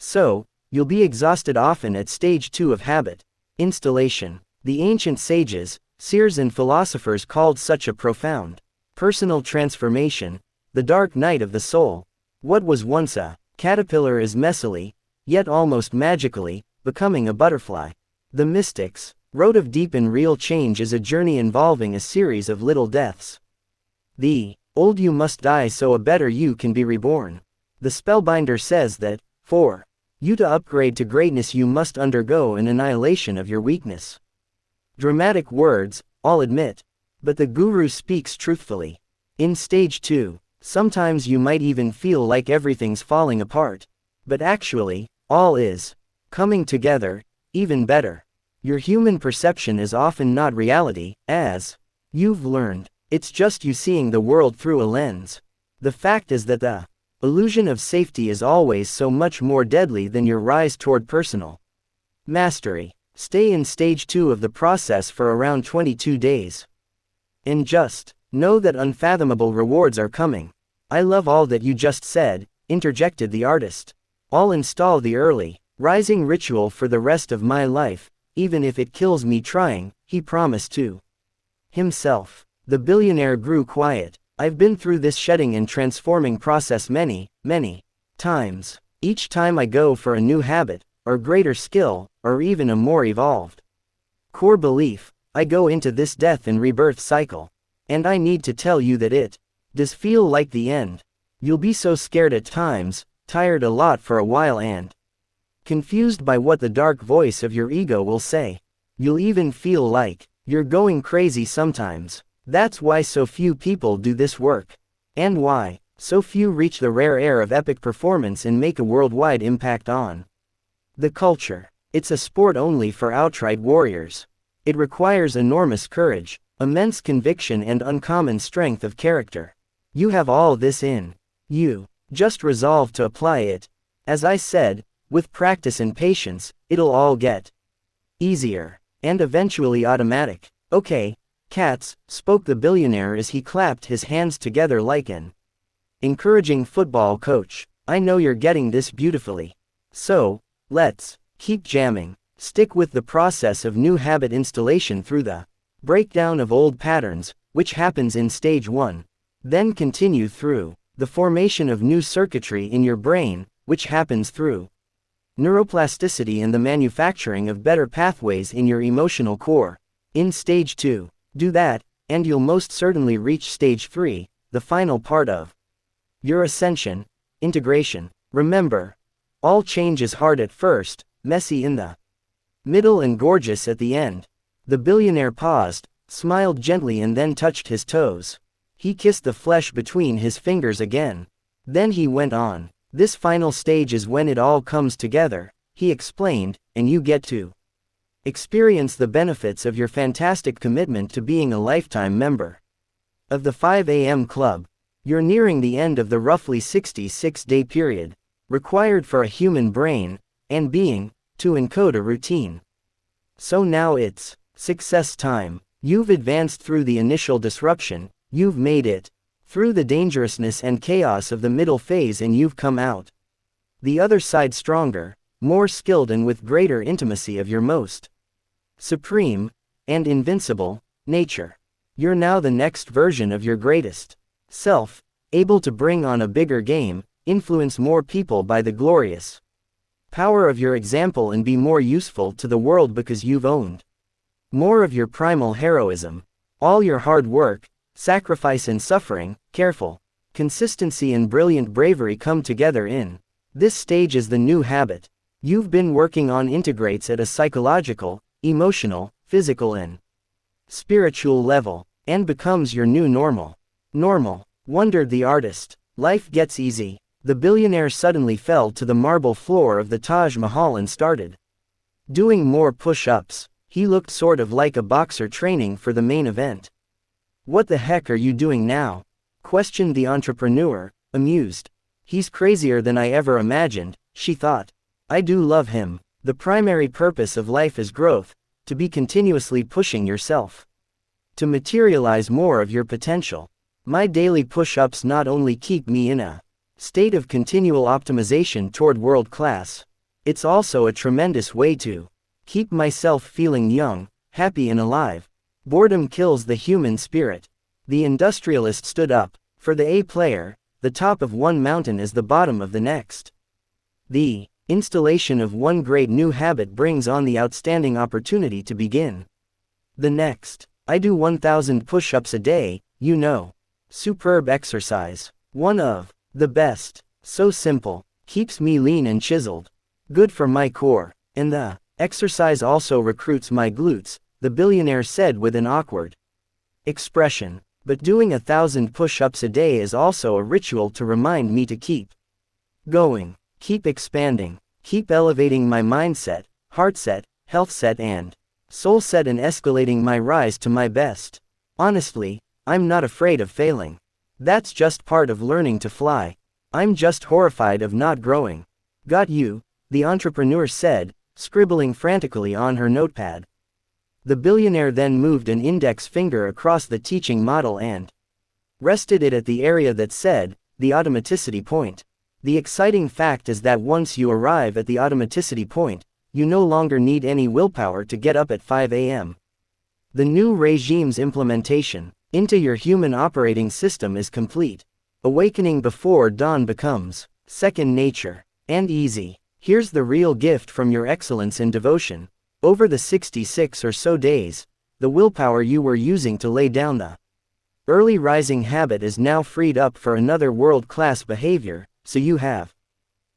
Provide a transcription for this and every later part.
So, you'll be exhausted often at stage 2 of habit installation. The ancient sages, seers and philosophers called such a profound personal transformation the dark night of the soul. What was once a caterpillar is messily, yet almost magically, becoming a butterfly. The mystics wrote of deep and real change as a journey involving a series of little deaths. The old you must die so a better you can be reborn. The spellbinder says that, for you to upgrade to greatness you must undergo an annihilation of your weakness. Dramatic words, I'll admit. But the guru speaks truthfully. In stage 2, sometimes you might even feel like everything's falling apart. But actually, all is coming together, even better. Your human perception is often not reality, as you've learned. It's just you seeing the world through a lens. The fact is that the illusion of safety is always so much more deadly than your rise toward personal mastery. Stay in stage 2 of the process for around 22 days. And just know that unfathomable rewards are coming. I love all that you just said, interjected the artist. I'll install the early rising ritual for the rest of my life, even if it kills me trying, he promised to himself. The billionaire grew quiet. I've been through this shedding and transforming process many times. Each time I go for a new habit, or greater skill, or even a more evolved core belief, I go into this death and rebirth cycle. And I need to tell you that it does feel like the end. You'll be so scared at times, tired a lot for a while and confused by what the dark voice of your ego will say. You'll even feel like you're going crazy sometimes. That's why so few people do this work. And why so few reach the rare air of epic performance and make a worldwide impact on the culture. It's a sport only for outright warriors. It requires enormous courage, immense conviction and uncommon strength of character. You have all this in you. Just resolve to apply it. As I said, with practice and patience, it'll all get easier. And eventually automatic. Okay, cats, spoke the billionaire as he clapped his hands together like an encouraging football coach. I know you're getting this beautifully. So, let's keep jamming. Stick with the process of new habit installation through the breakdown of old patterns, which happens in stage 1. Then continue through the formation of new circuitry in your brain, which happens through neuroplasticity and the manufacturing of better pathways in your emotional core. In stage 2, do that, and you'll most certainly reach stage 3, the final part of your ascension, integration. Remember, all change is hard at first, messy in the middle and gorgeous at the end. The billionaire paused, smiled gently and then touched his toes. He kissed the flesh between his fingers again. Then he went on. This final stage is when it all comes together, he explained, and you get to experience the benefits of your fantastic commitment to being a lifetime member of the 5 a.m. club. You're nearing the end of the roughly 66-day period required for a human brain and being to encode a routine. So now it's success time. You've advanced through the initial disruption, you've made it through the dangerousness and chaos of the middle phase, and you've come out the other side stronger, more skilled and with greater intimacy of your most supreme and invincible nature. You're now the next version of your greatest self, able to bring on a bigger game, influence more people by the glorious power of your example and be more useful to the world because you've owned more of your primal heroism. All your hard work, sacrifice and suffering, careful consistency and brilliant bravery come together in this stage as the new habit you've been working on integrates at a psychological, emotional, physical and spiritual level, and becomes your new normal. Normal, wondered the artist. Life gets easy. The billionaire suddenly fell to the marble floor of the Taj Mahal and started doing more push-ups. He looked sort of like a boxer training for the main event. What the heck are you doing now? Questioned the entrepreneur, amused. He's crazier than I ever imagined, she thought. I do love him. The primary purpose of life is growth, to be continuously pushing yourself to materialize more of your potential. My daily push-ups not only keep me in a state of continual optimization toward world class, It's also a tremendous way to keep myself feeling young, happy and alive. Boredom kills the human spirit. The industrialist stood up. For the A player, the top of one mountain is the bottom of the next. The installation of one great new habit brings on the outstanding opportunity to begin the next. I do 1,000 push-ups a day, you know. Superb exercise. One of the best. So simple. Keeps me lean and chiseled. Good for my core. And the exercise also recruits my glutes, the billionaire said with an awkward expression. But doing 1,000 push-ups a day is also a ritual to remind me to keep going, keep expanding, keep elevating my mindset, heart set, health set and soul set and escalating my rise to my best. Honestly, I'm not afraid of failing. That's just part of learning to fly. I'm just horrified of not growing. Got you, the entrepreneur said, scribbling frantically on her notepad. The billionaire then moved an index finger across the teaching model and rested it at the area that said, the automaticity point. The exciting fact is that once you arrive at the automaticity point, you no longer need any willpower to get up at 5 a.m. The new regime's implementation into your human operating system is complete. Awakening before dawn becomes second nature and easy. Here's the real gift from your excellence in devotion. Over the 66 or so days, the willpower you were using to lay down the early rising habit is now freed up for another world-class behavior, so you have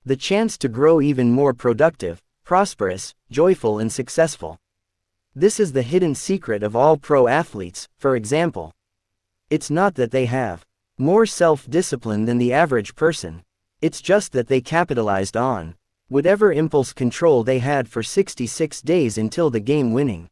the chance to grow even more productive, prosperous, joyful and successful. This is the hidden secret of all pro athletes, for example. It's not that they have more self-discipline than the average person. It's just that they capitalized on whatever impulse control they had for 66 days until the game-winning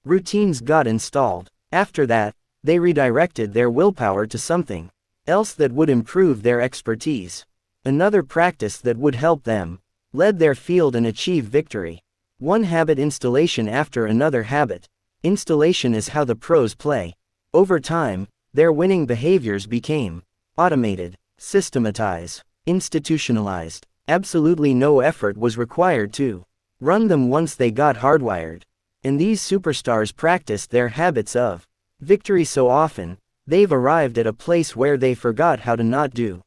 routines got installed. After that, they redirected their willpower to something else that would improve their expertise. Another practice that would help them led their field and achieve victory. One habit installation after another habit. Installation is how the pros play. Over time, their winning behaviors became automated, systematized, institutionalized. Absolutely no effort was required to run them once they got hardwired. And these superstars practiced their habits of victory so often, they've arrived at a place where they forgot how to not do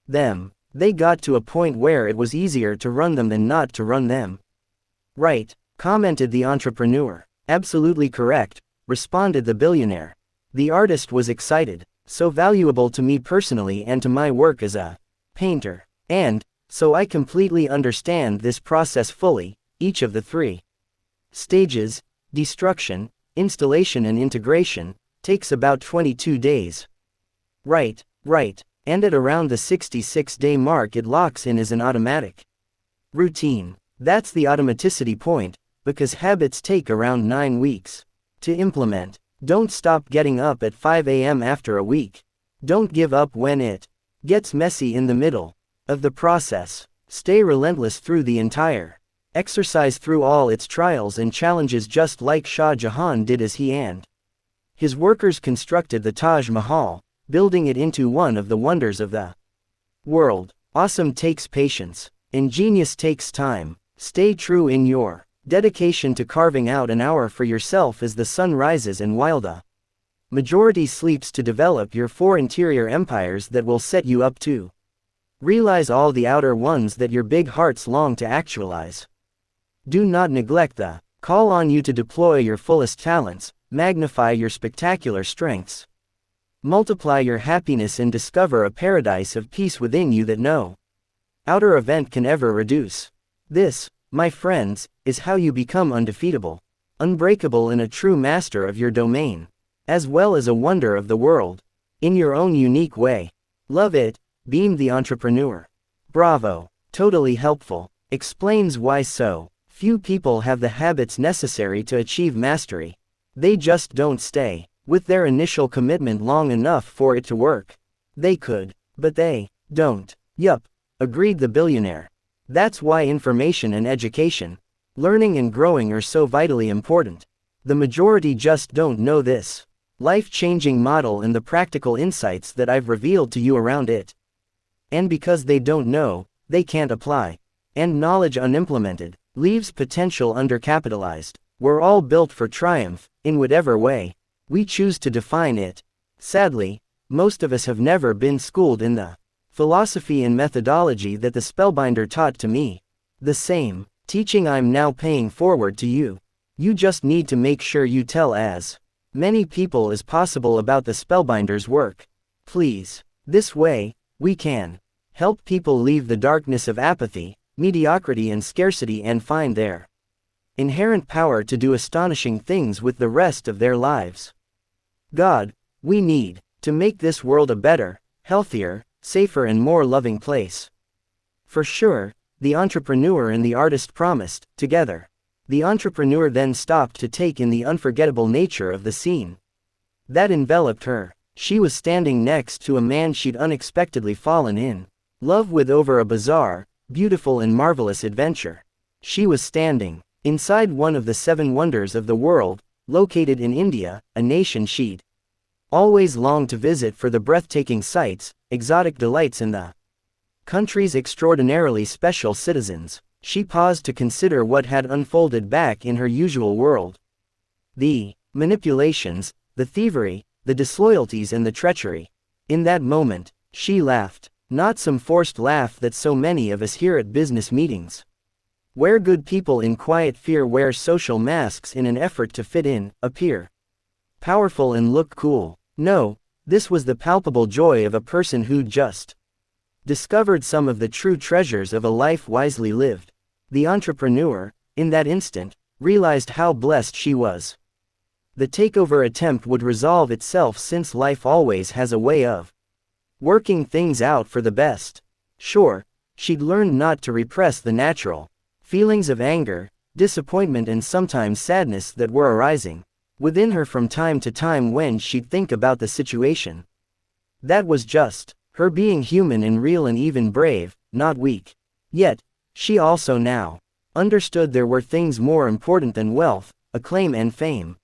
them. They got to a point where it was easier to run them than not to run them. Right, commented the entrepreneur. Absolutely correct, responded the billionaire. The artist was excited. So valuable to me personally and to my work as a painter. And so I completely understand this process fully. Each of the three stages, destruction, installation and integration, takes about 22 days. Right. And at around the 66-day mark it locks in as an automatic routine. That's the automaticity point, because habits take around 9 weeks to implement. Don't stop getting up at 5 a.m. after a week. Don't give up when it gets messy in the middle of the process. Stay relentless through the entire exercise, through all its trials and challenges, just like Shah Jahan did as he and his workers constructed the Taj Mahal, building it into one of the wonders of the world. Awesome takes patience, and genius takes time. Stay true in your dedication to carving out an hour for yourself as the sun rises and while the majority sleeps, to develop your 4 interior empires that will set you up to realize all the outer ones that your big hearts long to actualize. Do not neglect the call on you to deploy your fullest talents, magnify your spectacular strengths, multiply your happiness and discover a paradise of peace within you that no outer event can ever reduce. This, my friends, is how you become undefeatable, unbreakable and a true master of your domain, as well as a wonder of the world, in your own unique way. Love it, beamed the entrepreneur. Bravo, totally helpful, explains why so few people have the habits necessary to achieve mastery. They just don't stay with their initial commitment long enough for it to work. They could, but they don't. Yup, agreed the billionaire. That's why information and education, learning and growing are so vitally important. The majority just don't know this life-changing model and the practical insights that I've revealed to you around it. And because they don't know, they can't apply. and knowledge unimplemented, leaves potential undercapitalized. We're all built for triumph, in whatever way we choose to define it. Sadly, most of us have never been schooled in the philosophy and methodology that the spellbinder taught to me. The same teaching I'm now paying forward to you. You just need to make sure you tell as many people as possible about the spellbinder's work. Please. This way, we can help people leave the darkness of apathy, mediocrity and scarcity and find their inherent power to do astonishing things with the rest of their lives. God, we need to make this world a better, healthier, safer and more loving place. For sure, the entrepreneur and the artist promised, together. The entrepreneur then stopped to take in the unforgettable nature of the scene that enveloped her. She was standing next to a man she'd unexpectedly fallen in love with over a bizarre, beautiful and marvelous adventure. She was standing inside one of the 7 wonders of the world, located in India, a nation she'd always longed to visit for the breathtaking sights, exotic delights and the country's extraordinarily special citizens. She paused to consider what had unfolded back in her usual world. The manipulations, the thievery, the disloyalties and the treachery. In that moment, she laughed, not some forced laugh that so many of us hear at business meetings, where good people in quiet fear wear social masks in an effort to fit in, appear powerful and look cool. No, this was the palpable joy of a person who'd just discovered some of the true treasures of a life wisely lived. The entrepreneur, in that instant, realized how blessed she was. The takeover attempt would resolve itself since life always has a way of working things out for the best. Sure, she'd learned not to repress the natural feelings of anger, disappointment and sometimes sadness that were arising within her from time to time when she'd think about the situation. That was just her being human and real and even brave, not weak. Yet, she also now understood there were things more important than wealth, acclaim and fame.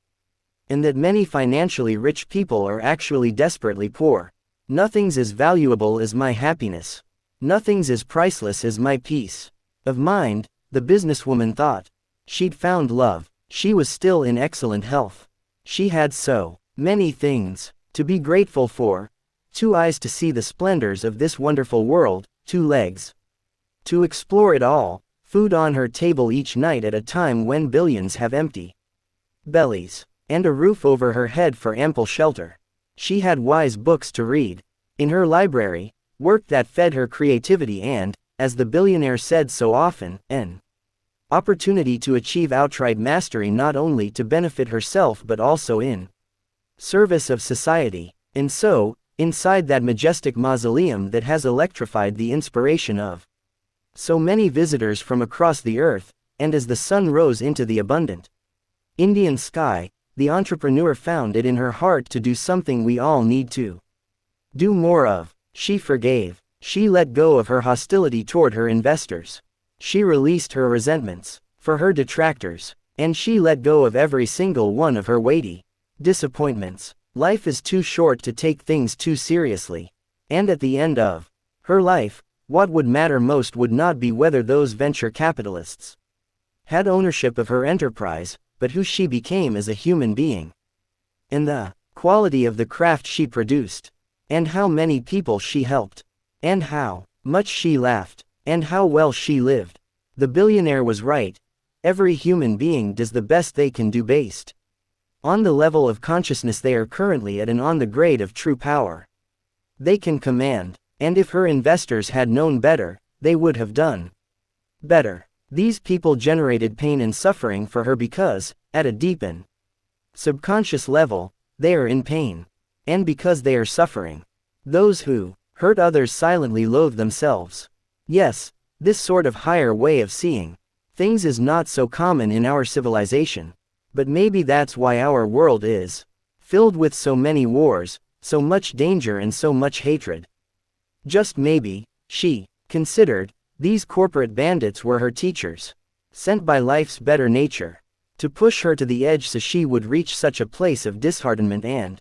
And that many financially rich people are actually desperately poor. Nothing's as valuable as my happiness. Nothing's as priceless as my peace of mind, the businesswoman thought. She'd found love. She was still in excellent health. She had so many things to be grateful for. 2 eyes to see the splendors of this wonderful world, 2 legs to explore it all, food on her table each night at a time when billions have empty bellies, and a roof over her head for ample shelter. She had wise books to read in her library, work that fed her creativity and, as the billionaire said so often, an opportunity to achieve outright mastery not only to benefit herself but also in service of society. And so, inside that majestic mausoleum that has electrified the inspiration of so many visitors from across the earth, and as the sun rose into the abundant Indian sky, the entrepreneur found it in her heart to do something we all need to do more of. She forgave. She let go of her hostility toward her investors. She released her resentments for her detractors, and she let go of every single one of her weighty disappointments. Life is too short to take things too seriously. And at the end of her life, what would matter most would not be whether those venture capitalists had ownership of her enterprise, but who she became as a human being. And the quality of the craft she produced. And how many people she helped. And how much she laughed. And how well she lived. The billionaire was right. Every human being does the best they can do based on the level of consciousness they are currently at and on the grade of true power they can command. And if her investors had known better, they would have done better. These people generated pain and suffering for her because, at a deep and subconscious level, they are in pain. And because they are suffering, those who hurt others silently loathe themselves. Yes, this sort of higher way of seeing things is not so common in our civilization. But maybe that's why our world is filled with so many wars, so much danger and so much hatred. Just maybe, she considered, these corporate bandits were her teachers, sent by life's better nature, to push her to the edge so she would reach such a place of disheartenment and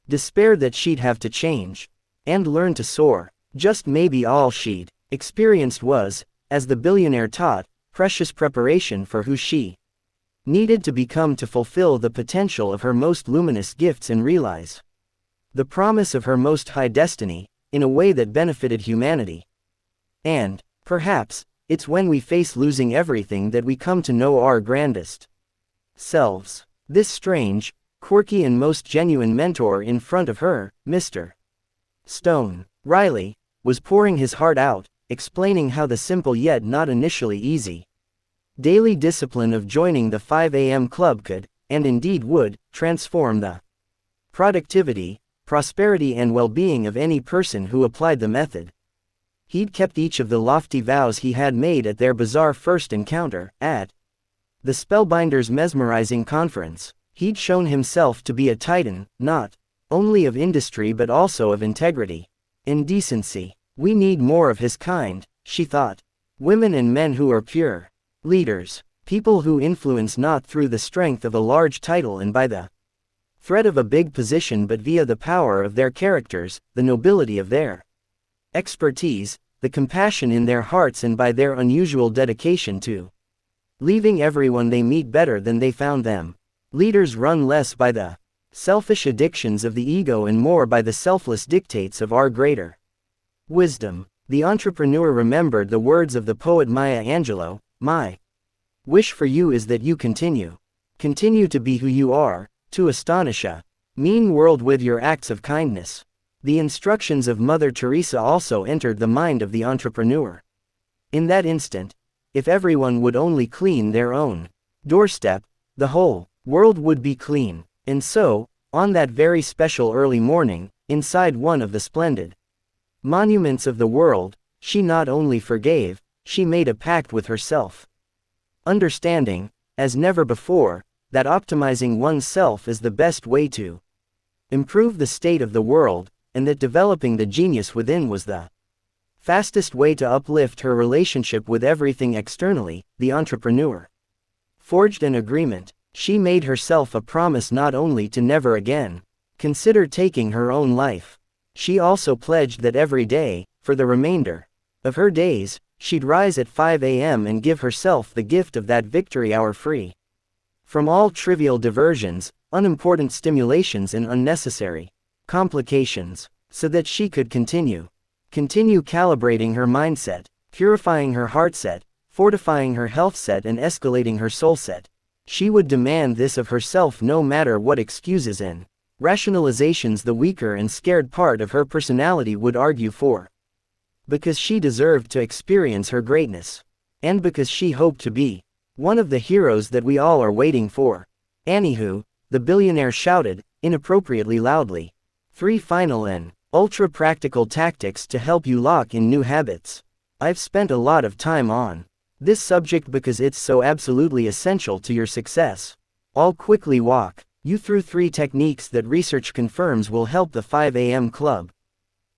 despair that she'd have to change, and learn to soar. Just maybe all she'd experienced was, as the billionaire taught, precious preparation for who she needed to become to fulfill the potential of her most luminous gifts and realize the promise of her most high destiny, in a way that benefited humanity. And, perhaps, it's when we face losing everything that we come to know our grandest selves. This strange, quirky and most genuine mentor in front of her, Mr. Stone Riley, was pouring his heart out, explaining how the simple yet not initially easy daily discipline of joining the 5 a.m. club could, and indeed would, transform the productivity, prosperity and well-being of any person who applied the method. He'd kept each of the lofty vows he had made at their bizarre first encounter, at the Spellbinders' mesmerizing conference. He'd shown himself to be a titan, not only of industry but also of integrity and decency. We need more of his kind, she thought. Women and men who are pure leaders, people who influence not through the strength of a large title and by the threat of a big position but via the power of their characters, the nobility of their expertise, the compassion in their hearts and by their unusual dedication to leaving everyone they meet better than they found them. Leaders run less by the selfish addictions of the ego and more by the selfless dictates of our greater wisdom. The entrepreneur remembered the words of the poet Maya Angelou, "My wish for you is that you continue to be who you are, to astonish a mean world with your acts of kindness." The instructions of Mother Teresa also entered the mind of the entrepreneur. In that instant, if everyone would only clean their own doorstep, the whole world would be clean. And so, on that very special early morning, inside one of the splendid monuments of the world, she not only forgave, she made a pact with herself. Understanding, as never before, that optimizing oneself is the best way to improve the state of the world, and that developing the genius within was the fastest way to uplift her relationship with everything externally. The entrepreneur forged an agreement. She made herself a promise not only to never again consider taking her own life. She also pledged that every day, for the remainder of her days, she'd rise at 5 a.m. and give herself the gift of that victory hour free from all trivial diversions, unimportant stimulations and unnecessary complications, so that she could continue calibrating her mindset, purifying her heart set, fortifying her health set and escalating her soul set. She would demand this of herself no matter what excuses and rationalizations the weaker and scared part of her personality would argue for. Because she deserved to experience her greatness. And because she hoped to be one of the heroes that we all are waiting for. Anywho, the billionaire shouted, inappropriately loudly. 3 final and ultra-practical tactics to help you lock in new habits. I've spent a lot of time on this subject because it's so absolutely essential to your success. I'll quickly walk you through 3 techniques that research confirms will help the 5 a.m. club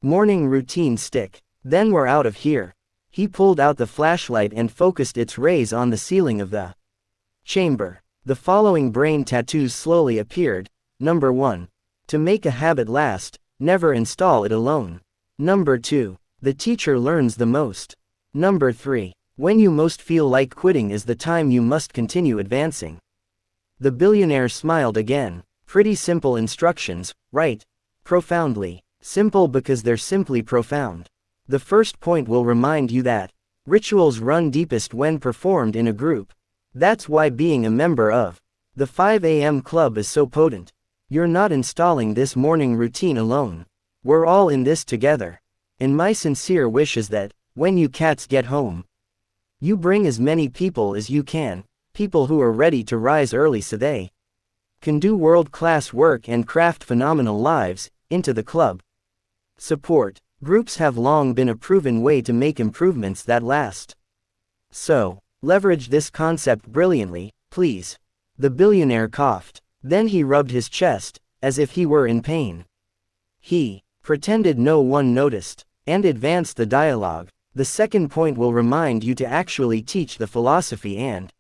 morning routine stick. Then we're out of here. He pulled out the flashlight and focused its rays on the ceiling of the chamber. The following brain tattoos slowly appeared. Number 1. To make a habit last, never install it alone. Number 2. The teacher learns the most. Number 3. When you most feel like quitting is the time you must continue advancing. The billionaire smiled again. Pretty simple instructions, right? Profoundly simple because they're simply profound. The first point will remind you that rituals run deepest when performed in a group. That's why being a member of the 5 a.m. club is so potent. You're not installing this morning routine alone. We're all in this together. And my sincere wish is that, when you cats get home, you bring as many people as you can, people who are ready to rise early so they can do world-class work and craft phenomenal lives, into the club. Support groups have long been a proven way to make improvements that last. So, leverage this concept brilliantly, please. The billionaire coughed. Then he rubbed his chest, as if he were in pain. He pretended no one noticed, and advanced the dialogue. The second point will remind you to actually teach the philosophy and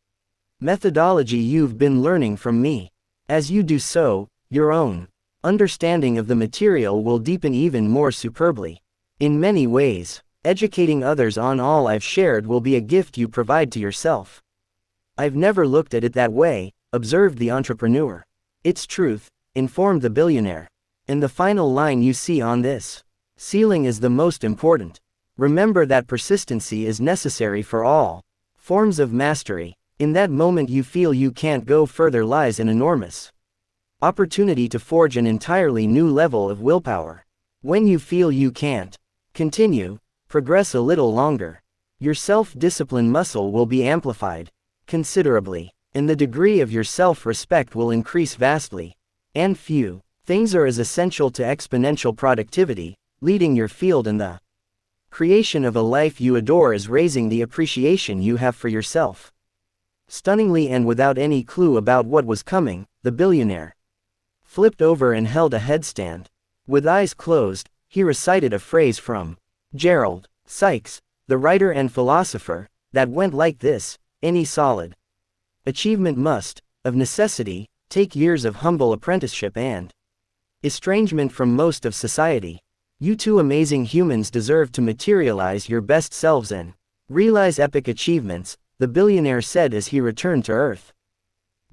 methodology you've been learning from me. As you do so, your own understanding of the material will deepen even more superbly. In many ways, Educating others on all I've shared will be a gift you provide to yourself. I've never looked at it that way, observed the entrepreneur. It's truth, informed the billionaire. And the final line you see on this ceiling is the most important. Remember that persistency is necessary for all forms of mastery. In that moment you feel you can't go further lies an enormous opportunity to forge an entirely new level of willpower. When you feel you can't continue, progress a little longer, your self-discipline muscle will be amplified considerably, and the degree of your self-respect will increase vastly. And few things are as essential to exponential productivity, leading your field in the creation of a life you adore as raising the appreciation you have for yourself. Stunningly and without any clue about what was coming, the billionaire flipped over and held a headstand. With eyes closed, he recited a phrase from Gerald Sykes, the writer and philosopher, that went like this: any solid achievement must, of necessity, take years of humble apprenticeship and estrangement from most of society. You two amazing humans deserve to materialize your best selves and realize epic achievements, the billionaire said as he returned to Earth.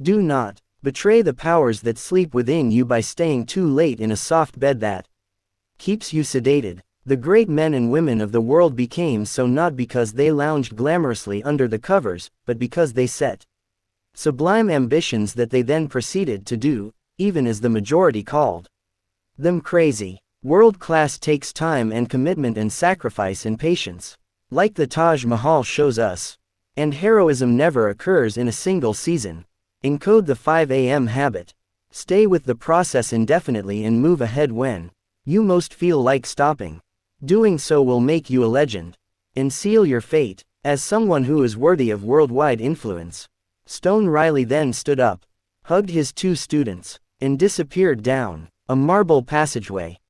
Do not betray the powers that sleep within you by staying too late in a soft bed that keeps you sedated. The great men and women of the world became so not because they lounged glamorously under the covers, but because they set sublime ambitions that they then proceeded to do, even as the majority called them crazy. World class takes time and commitment and sacrifice and patience. Like the Taj Mahal shows us. And heroism never occurs in a single season. Encode the 5 a.m. habit. Stay with the process indefinitely and move ahead when you most feel like stopping. Doing so will make you a legend and seal your fate as someone who is worthy of worldwide influence. Stone Riley then stood up, hugged his two students, and disappeared down a marble passageway.